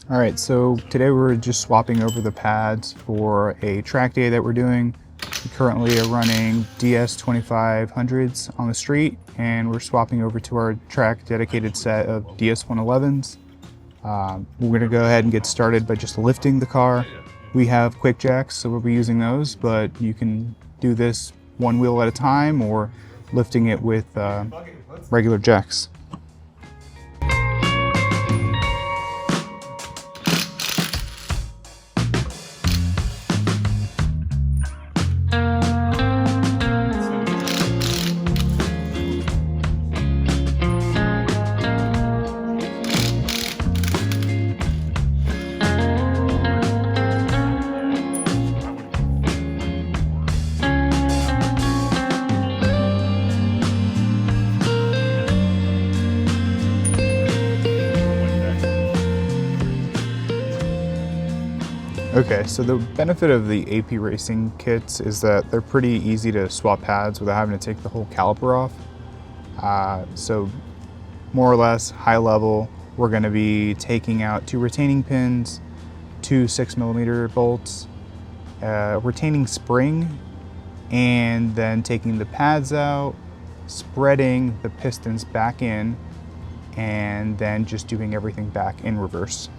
All right, so today we're just swapping over the pads for a track day that we're doing. We currently are running DS2500s on the street, and we're swapping over to our track dedicated set of DS111s. We're gonna go ahead and get started by just lifting the car. We have quick jacks, so we'll be using those, but you can do this one wheel at a time or lifting it with regular jacks. Okay, so the benefit of the AP racing kits is that they're pretty easy to swap pads without having to take the whole caliper off. So more or less high level, we're going to be taking out 2 retaining pins, 2 6mm bolts, retaining spring, and then taking the pads out, spreading the pistons back in, and then just doing everything back in reverse.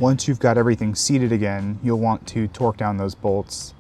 Once you've got everything seated again, you'll want to torque down those bolts.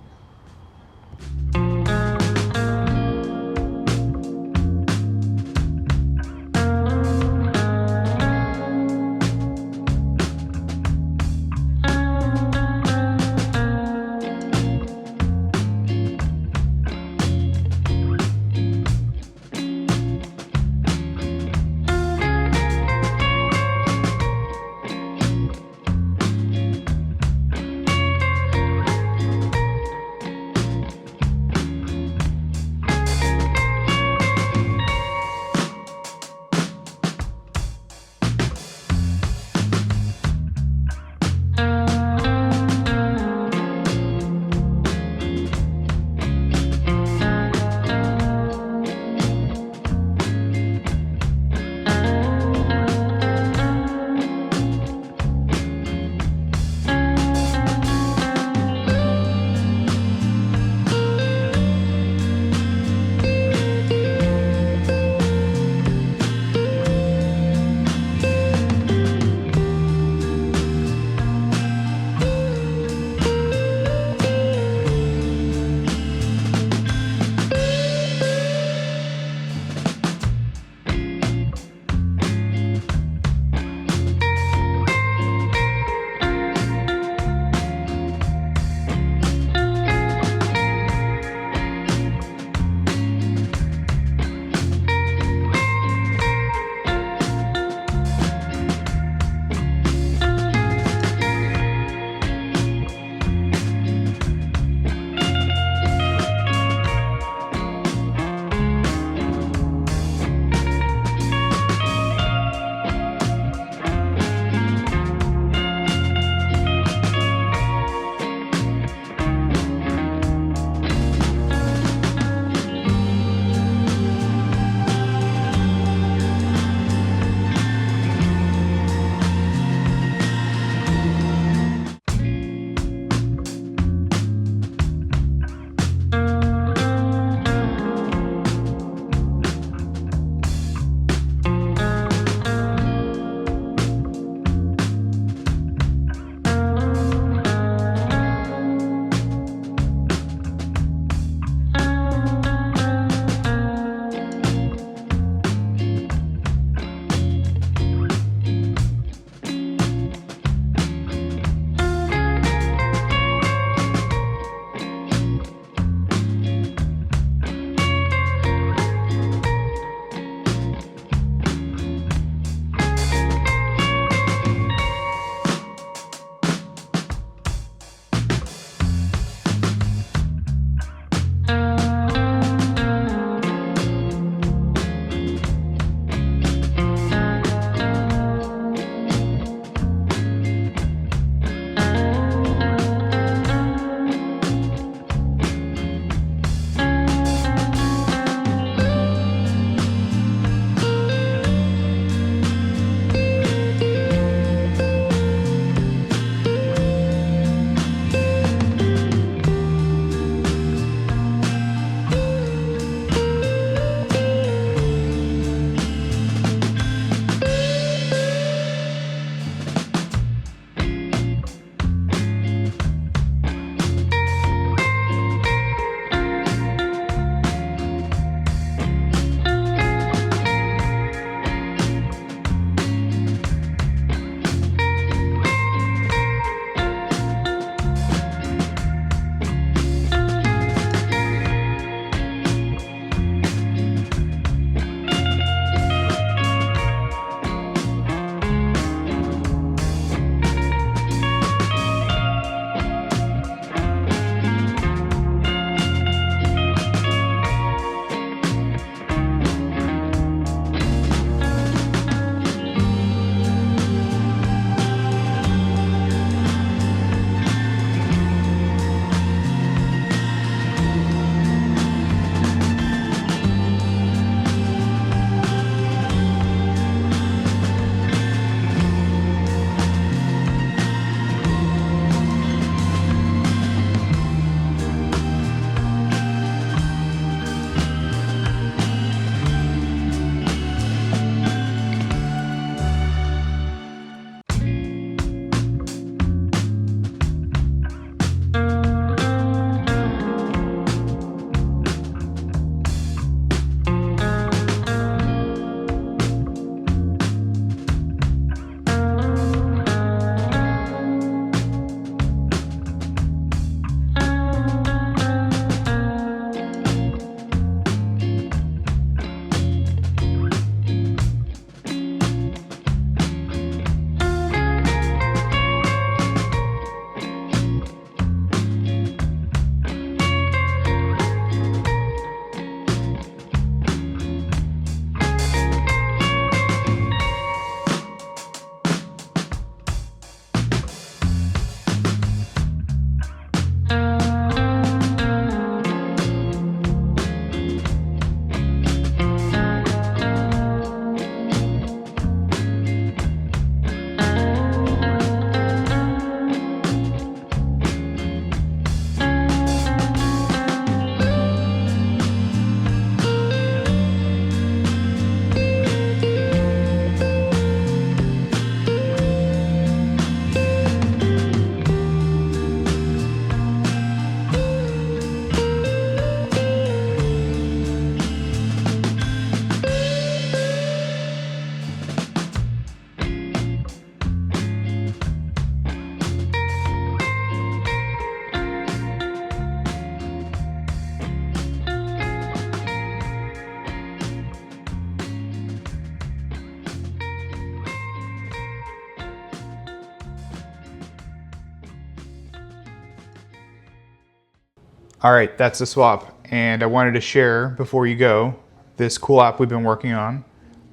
All right, that's the swap. And I wanted to share before you go this cool app we've been working on.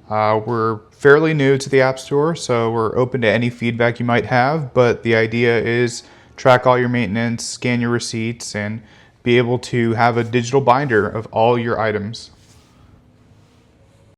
We're fairly new to the App Store, so we're open to any feedback you might have, but the idea is track all your maintenance, scan your receipts, and be able to have a digital binder of all your items.